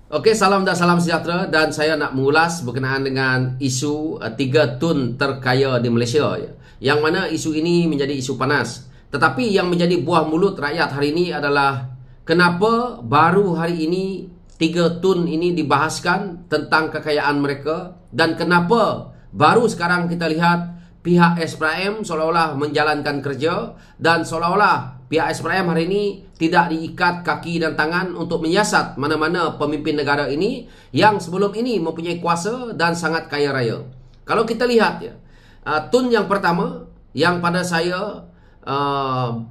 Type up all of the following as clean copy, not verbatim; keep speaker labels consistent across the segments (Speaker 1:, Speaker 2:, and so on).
Speaker 1: Okey, salam dan salam sejahtera, dan saya nak mengulas berkenaan dengan isu 3 tun terkaya di Malaysia, yang mana isu ini menjadi isu panas. Tetapi yang menjadi buah mulut rakyat hari ini adalah kenapa baru hari ini 3 tun ini dibahaskan tentang kekayaan mereka, dan kenapa baru sekarang kita lihat pihak SPRM seolah-olah menjalankan kerja, dan seolah-olah pihak SPRM hari ini tidak diikat kaki dan tangan untuk menyiasat mana-mana pemimpin negara ini yang sebelum ini mempunyai kuasa dan sangat kaya raya. Kalau kita lihat tun yang pertama yang pada saya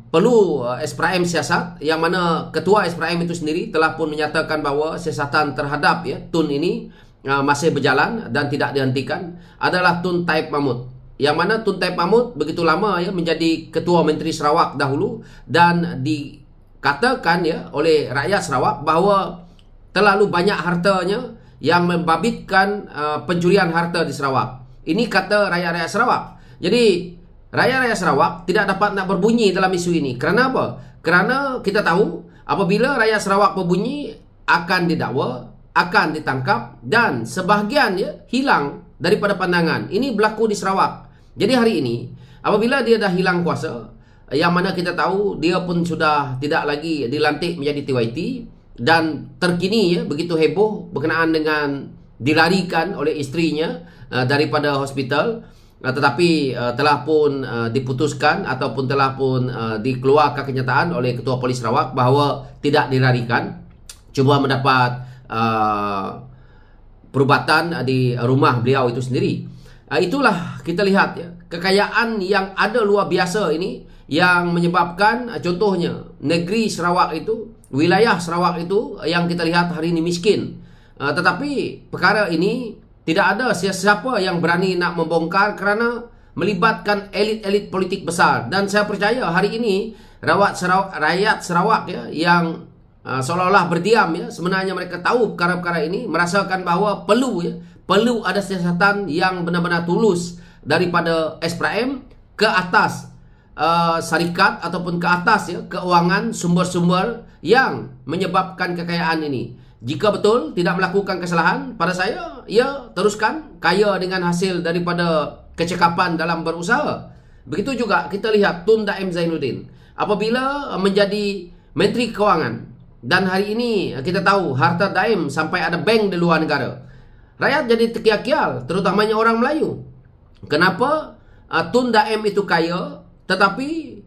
Speaker 1: perlu SPRM siasat, yang mana ketua SPRM itu sendiri telah pun menyatakan bahawa siasatan terhadap tun ini masih berjalan dan tidak dihentikan, adalah Tun Taib Mahmud. Yang mana Tun Taib Mahmud begitu lama menjadi Ketua Menteri Sarawak dahulu, dan dikatakan oleh rakyat Sarawak bahawa terlalu banyak hartanya yang membabitkan pencurian harta di Sarawak. Ini kata rakyat-rakyat Sarawak. Jadi rakyat-rakyat Sarawak tidak dapat nak berbunyi dalam isu ini. Kerana apa? Kerana kita tahu apabila rakyat Sarawak berbunyi akan didakwa, akan ditangkap, dan sebahagian hilang daripada pandangan. Ini berlaku di Sarawak. Jadi hari ini apabila dia dah hilang kuasa, yang mana kita tahu dia pun sudah tidak lagi dilantik menjadi TYT, dan terkini begitu heboh berkenaan dengan dilarikan oleh isterinya daripada hospital, tetapi telah pun diputuskan ataupun telah pun dikeluarkan kenyataan oleh Ketua Polis Sarawak bahawa tidak dilarikan, cuba mendapat perubatan di rumah beliau itu sendiri. Itulah kita lihat kekayaan yang ada luar biasa ini, yang menyebabkan contohnya negeri Sarawak itu, wilayah Sarawak itu yang kita lihat hari ini miskin. Tetapi perkara ini tidak ada siapa yang berani nak membongkar kerana melibatkan elit-elit politik besar. Dan saya percaya hari ini rakyat Sarawak yang seolah-olah berdiam, sebenarnya mereka tahu perkara-perkara ini, merasakan bahawa perlu ada siasatan yang benar-benar tulus daripada SPRM ke atas syarikat ataupun ke atas keuangan sumber-sumber yang menyebabkan kekayaan ini. Jika betul tidak melakukan kesalahan, pada saya teruskan kaya dengan hasil daripada kecekapan dalam berusaha. Begitu juga kita lihat Tun Daim Zainuddin apabila menjadi Menteri Kewangan, dan hari ini kita tahu harta Daim sampai ada bank di luar negara. Rakyat jadi terkial-kial, terutamanya orang Melayu. Kenapa Tun Daim itu kaya tetapi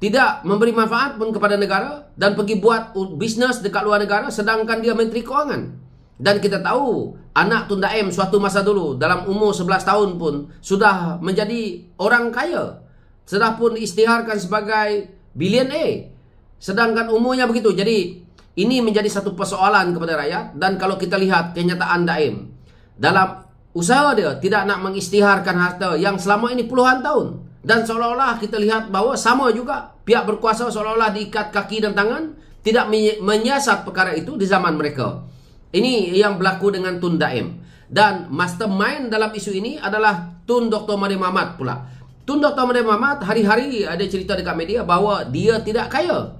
Speaker 1: tidak memberi manfaat pun kepada negara dan pergi buat bisnes dekat luar negara, sedangkan dia Menteri Kewangan. Dan kita tahu anak Tun Daim suatu masa dulu dalam umur 11 tahun pun sudah menjadi orang kaya, sudah pun diisytiharkan sebagai billionaire, sedangkan umurnya begitu. Jadi ini menjadi satu persoalan kepada rakyat. Dan kalau kita lihat kenyataan Daim dalam usaha dia tidak nak mengisytiharkan harta yang selama ini puluhan tahun, dan seolah-olah kita lihat bahawa sama juga pihak berkuasa seolah-olah diikat kaki dan tangan, tidak menyiasat perkara itu di zaman mereka. Ini yang berlaku dengan Tun Daim. Dan mastermind dalam isu ini adalah Tun Dr. Mahathir Mohamad pula. Tun Dr. Mahathir Mohamad hari-hari ada cerita dekat media bahawa dia tidak kaya.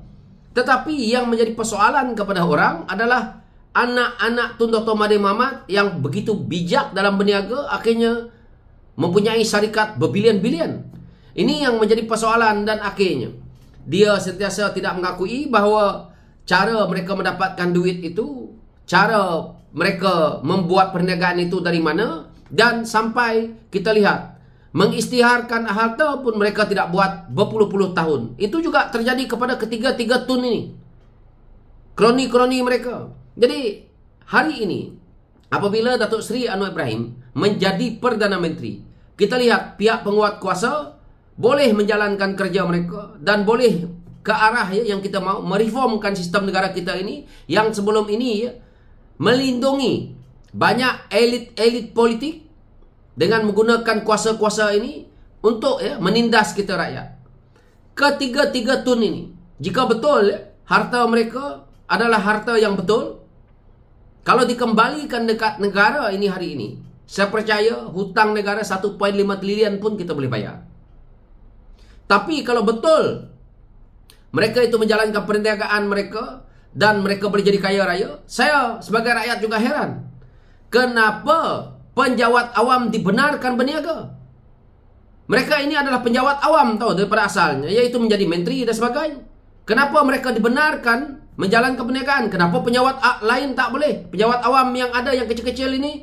Speaker 1: Tetapi yang menjadi persoalan kepada orang adalah anak-anak Tun Dr. Mahathir Mohamad yang begitu bijak dalam berniaga akhirnya mempunyai syarikat berbilion-bilion. Ini yang menjadi persoalan, dan akhirnya dia sentiasa tidak mengakui bahawa cara mereka mendapatkan duit itu, cara mereka membuat perniagaan itu dari mana, dan sampai kita lihat mengisytiharkan harta pun mereka tidak buat berpuluh-puluh tahun. Itu juga terjadi kepada ketiga-tiga tun ini, kroni-kroni mereka. Jadi hari ini apabila Datuk Seri Anwar Ibrahim menjadi Perdana Menteri, kita lihat pihak penguat kuasa boleh menjalankan kerja mereka dan boleh ke arah yang kita mahu, mereformkan sistem negara kita ini yang sebelum ini melindungi banyak elit-elit politik dengan menggunakan kuasa-kuasa ini untuk menindas kita rakyat. Ketiga-tiga tun ini, jika betul harta mereka adalah harta yang betul, kalau dikembalikan dekat negara ini hari ini, saya percaya hutang negara 1.5 trilion pun kita boleh bayar. Tapi kalau betul mereka itu menjalankan perniagaan mereka dan mereka boleh jadi kaya raya. Saya sebagai rakyat juga heran. Kenapa penjawat awam dibenarkan berniaga? Mereka ini adalah penjawat awam tahu daripada asalnya, yaitu menjadi menteri dan sebagainya. Kenapa mereka dibenarkan menjalankan perniagaan? Kenapa penjawat lain tak boleh? Penjawat awam yang ada yang kecil-kecil ini,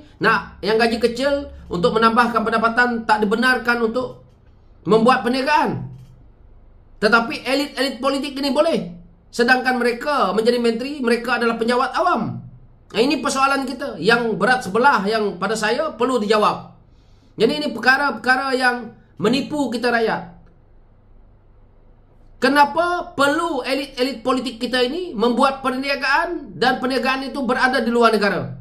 Speaker 1: yang gaji kecil untuk menambahkan pendapatan, tak dibenarkan untuk membuat perniagaan. Tetapi elit-elit politik ini boleh. Sedangkan mereka menjadi menteri, mereka adalah penjawat awam. Nah, ini persoalan kita yang berat sebelah, yang pada saya perlu dijawab. Jadi ini perkara-perkara yang menipu kita rakyat. Kenapa perlu elit-elit politik kita ini membuat perniagaan dan perniagaan itu berada di luar negara?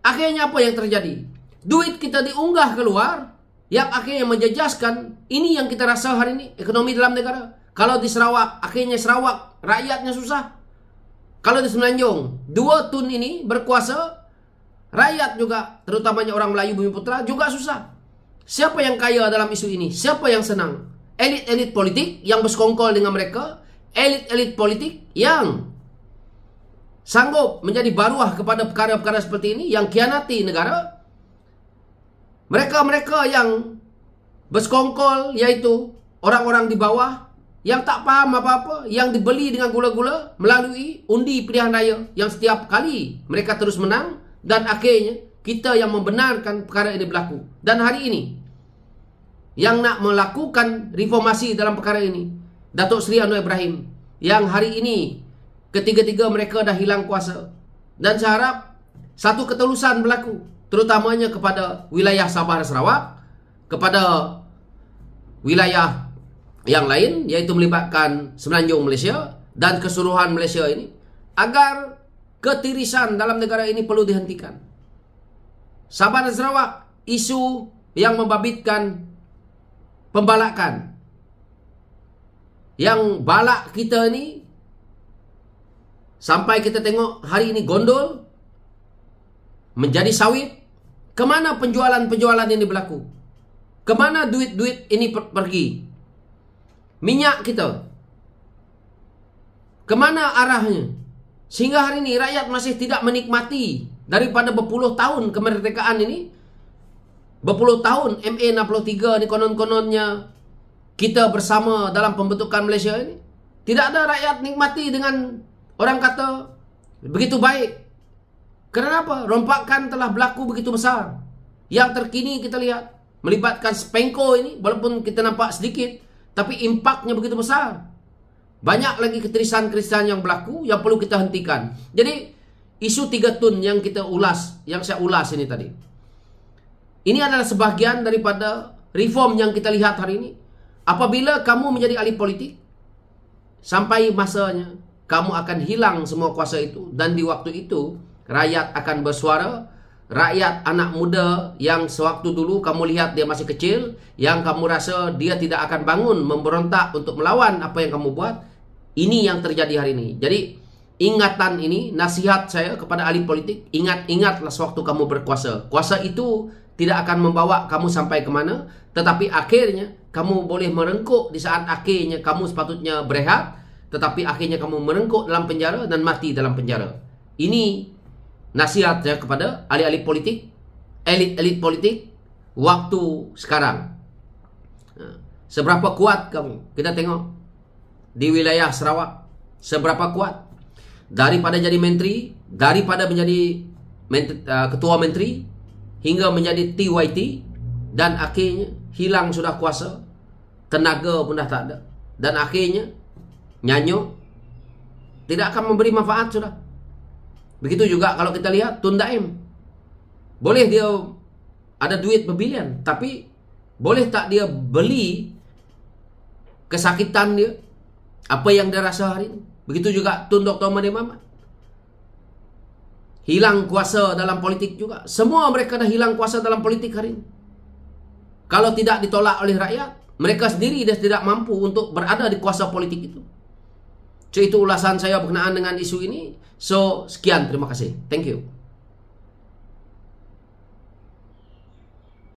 Speaker 1: Akhirnya apa yang terjadi? Duit kita diunggah keluar, yang akhirnya menjejaskan. Ini yang kita rasa hari ini, ekonomi dalam negara. Kalau di Sarawak, akhirnya Sarawak rakyatnya susah. Kalau di Semenanjung, 2 tun ini berkuasa, rakyat juga, terutamanya orang Melayu Bumi Putra juga susah. Siapa yang kaya dalam isu ini? Siapa yang senang? Elit-elit politik yang bersekongkol dengan mereka, elit-elit politik yang sanggup menjadi baruah kepada perkara-perkara seperti ini, yang khianati negara. Mereka-mereka yang bersekongkol, yaitu orang-orang di bawah yang tak paham apa-apa, yang dibeli dengan gula-gula melalui undi pilihan raya, yang setiap kali mereka terus menang, dan akhirnya kita yang membenarkan perkara ini berlaku. Dan hari ini yang nak melakukan reformasi dalam perkara ini, Datuk Seri Anwar Ibrahim, yang hari ini ketiga-tiga mereka dah hilang kuasa. Dan saya harap satu ketulusan berlaku, terutamanya kepada wilayah Sabah dan Sarawak, kepada wilayah yang lain, yaitu melibatkan Semenanjung Malaysia dan keseluruhan Malaysia ini, agar ketirisan dalam negara ini perlu dihentikan. Sabah dan Sarawak, isu yang membabitkan pembalakan, yang balak kita ni sampai kita tengok hari ini gondol menjadi sawit. Kemana penjualan-penjualan ini berlaku? Kemana duit-duit ini pergi? Minyak kita, kemana arahnya? Sehingga hari ini rakyat masih tidak menikmati daripada berpuluh tahun kemerdekaan ini. Berpuluh tahun MA63 ni konon-kononnya kita bersama dalam pembentukan Malaysia ini. Tidak ada rakyat nikmati dengan orang kata begitu baik. Kenapa? Rompakan telah berlaku begitu besar. Yang terkini kita lihat melibatkan Spenco ini, walaupun kita nampak sedikit, tapi impaknya begitu besar. Banyak lagi ketirisan-ketirisan yang berlaku yang perlu kita hentikan. Jadi isu 3 tun yang kita ulas, yang saya ulas ini tadi, ini adalah sebahagian daripada reform yang kita lihat hari ini. Apabila kamu menjadi ahli politik, sampai masanya kamu akan hilang semua kuasa itu. Dan di waktu itu rakyat akan bersuara. Rakyat anak muda yang sewaktu dulu kamu lihat dia masih kecil, yang kamu rasa dia tidak akan bangun memberontak untuk melawan apa yang kamu buat, ini yang terjadi hari ini. Jadi ingatan ini, nasihat saya kepada ahli politik, ingatlah sewaktu kamu berkuasa. Kuasa itu tidak akan membawa kamu sampai ke mana, tetapi akhirnya kamu boleh merengkuk di saat akhirnya kamu sepatutnya berehat, tetapi akhirnya kamu merengkuk dalam penjara dan mati dalam penjara. Ini nasihat saya kepada ahli-ahli politik, elit-elit politik waktu sekarang. Seberapa kuat kamu? Kita tengok di wilayah Sarawak, seberapa kuat. Daripada jadi menteri, daripada menjadi ketua menteri, hingga menjadi TYT, dan akhirnya hilang sudah kuasa, tenaga pun dah tak ada, dan akhirnya nyanyuk, tidak akan memberi manfaat sudah. Begitu juga kalau kita lihat Tun Daim. Boleh dia ada duit berbilion, tapi boleh tak dia beli kesakitan dia, apa yang dia rasa hari ini? Begitu juga Tun Dr. Mahathir Mohamad. Hilang kuasa dalam politik juga. Semua mereka dah hilang kuasa dalam politik hari ini. Kalau tidak ditolak oleh rakyat, mereka sendiri dah tidak mampu untuk berada di kuasa politik itu. So, itu ulasan saya berkenaan dengan isu ini. So, sekian, terima kasih. Thank you.